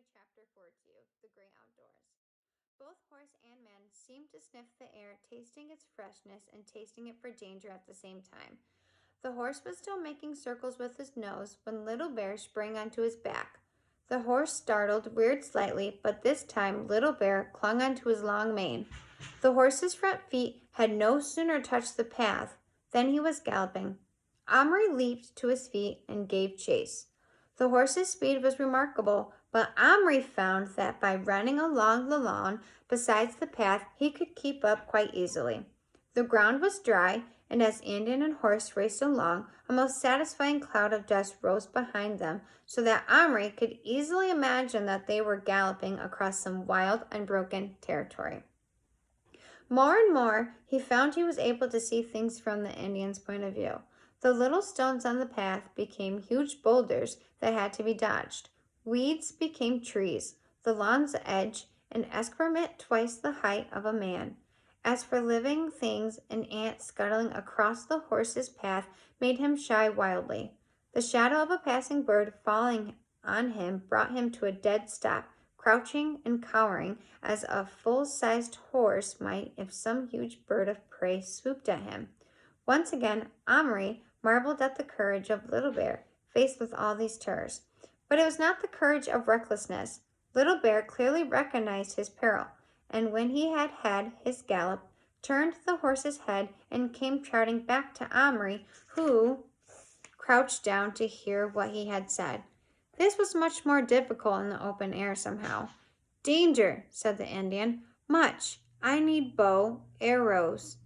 read chapter 4 to you, The Great Outdoors. Both horse and man seemed to sniff the air, tasting its freshness and tasting it for danger at the same time. The horse was still making circles with his nose when Little Bear sprang onto his back. The horse startled, reared slightly, but this time Little Bear clung onto his long mane. The horse's front feet had no sooner touched the path than he was galloping. Omri leaped to his feet and gave chase. The horse's speed was remarkable, but Omri found that by running along the lawn besides the path, he could keep up quite easily. The ground was dry, and as Indian and horse raced along, a most satisfying cloud of dust rose behind them, so that Omri could easily imagine that they were galloping across some wild, unbroken territory. More and more, he found he was able to see things from the Indian's point of view. The little stones on the path became huge boulders that had to be dodged. Weeds became trees, the lawn's edge an excrement twice the height of a man. As for living things, an ant scuttling across the horse's path made him shy wildly. The shadow of a passing bird falling on him brought him to a dead stop, crouching and cowering as a full-sized horse might if some huge bird of prey swooped at him. Once again, Omri marveled at the courage of Little Bear, faced with all these terrors. But it was not the courage of recklessness. Little Bear clearly recognized his peril, and when he had had his gallop, turned the horse's head and came trotting back to Omri, who crouched down to hear what he had said. This was much more difficult in the open air somehow. Danger, said the Indian. Much. I need bow, arrows.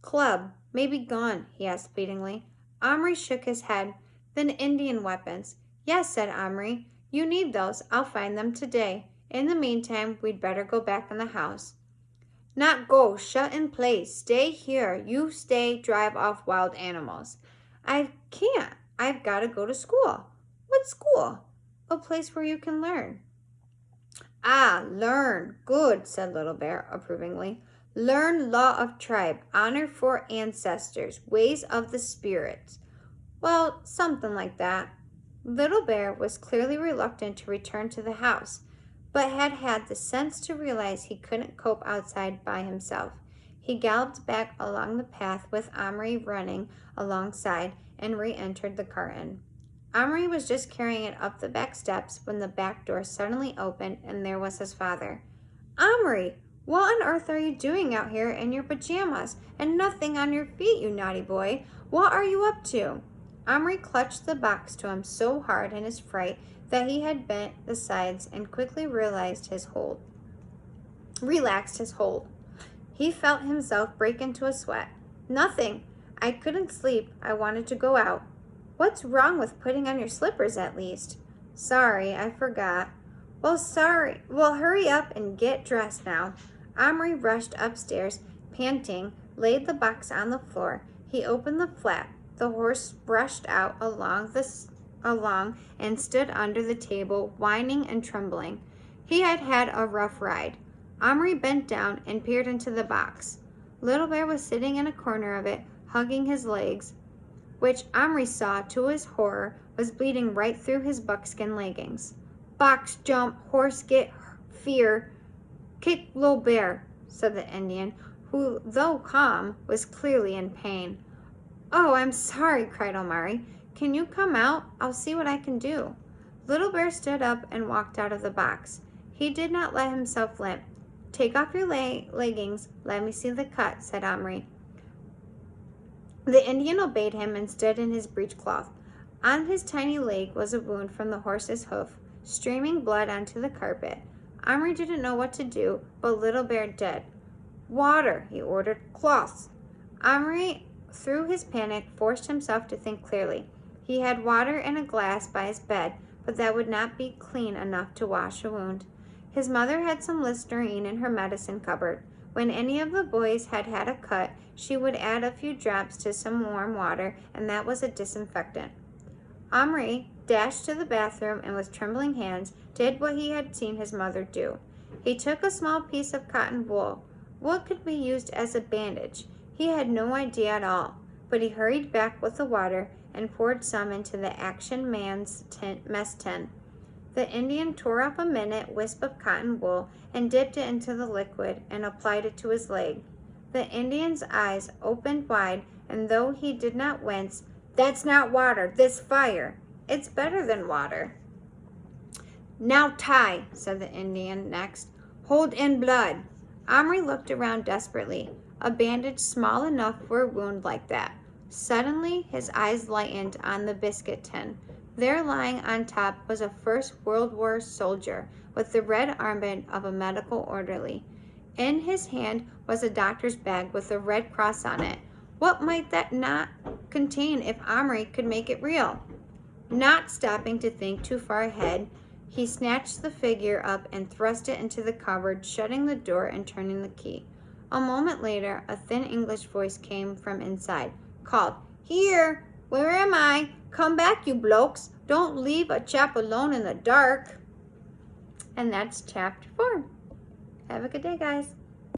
Club, maybe gun, he asked pleadingly. Omri shook his head. Then Indian weapons. Yes, said Omri. You need those. I'll find them today. In the meantime, we'd better go back in the house. Not go. Shut in place. Stay here. You stay, drive off wild animals. I can't. I've got to go to school. What school? A place where you can learn. Ah, learn. Good, said Little Bear approvingly. Learn law of tribe, honor for ancestors, ways of the spirits. Well, something like that. Little Bear was clearly reluctant to return to the house, but had had the sense to realize he couldn't cope outside by himself. He galloped back along the path with Omri running alongside and re-entered the garden. Omri was just carrying it up the back steps when the back door suddenly opened and there was his father. Omri! What on earth are you doing out here in your pajamas and nothing on your feet, you naughty boy? What are you up to? Omri clutched the box to him so hard in his fright that he had bent the sides and quickly relaxed his hold. He felt himself break into a sweat. Nothing. I couldn't sleep. I wanted to go out. What's wrong with putting on your slippers at least? Sorry, I forgot. Well, hurry up and get dressed now. Omri rushed upstairs, panting, laid the box on the floor. He opened the flap. The horse rushed out along and stood under the table, whining and trembling. He had had a rough ride. Omri bent down and peered into the box. Little Bear was sitting in a corner of it, hugging his legs, which Omri saw, to his horror, was bleeding right through his buckskin leggings. Box, jump, horse, get, fear. Kick Little Bear, said the Indian, who, though calm, was clearly in pain. Oh, I'm sorry, cried Omri. Can you come out? I'll see what I can do. Little Bear stood up and walked out of the box. He did not let himself limp. Take off your leggings. Let me see the cut, said Omri. The Indian obeyed him and stood in his breechcloth. On his tiny leg was a wound from the horse's hoof, streaming blood onto the carpet. Omri didn't know what to do, but Little Bear did. Water, he ordered. Cloths. Omri, through his panic, forced himself to think clearly. He had water in a glass by his bed, but that would not be clean enough to wash a wound. His mother had some Listerine in her medicine cupboard. When any of the boys had had a cut, she would add a few drops to some warm water, and that was a disinfectant. Omri dashed to the bathroom and with trembling hands did what he had seen his mother do. He took a small piece of cotton wool. What could be used as a bandage? He had no idea at all, but he hurried back with the water and poured some into the Action Man's mess tin. The Indian tore off a minute wisp of cotton wool and dipped it into the liquid and applied it to his leg. The Indian's eyes opened wide, and though he did not wince, "That's not water, this fire. It's better than water." "Now tie," said the Indian next. "Hold in blood." Omri looked around desperately. A bandage small enough for a wound like that. Suddenly, his eyes lightened on the biscuit tin. There, lying on top, was a First World War soldier with the red armband of a medical orderly. In his hand was a doctor's bag with a red cross on it. What might that not contain if Omri could make it real? Not stopping to think too far ahead, he snatched the figure up and thrust it into the cupboard, shutting the door and turning the key. A moment later, a thin English voice came from inside, called, "Here! Where am I? Come back, you blokes! Don't leave a chap alone in the dark." And that's chapter 4. Have a good day, guys.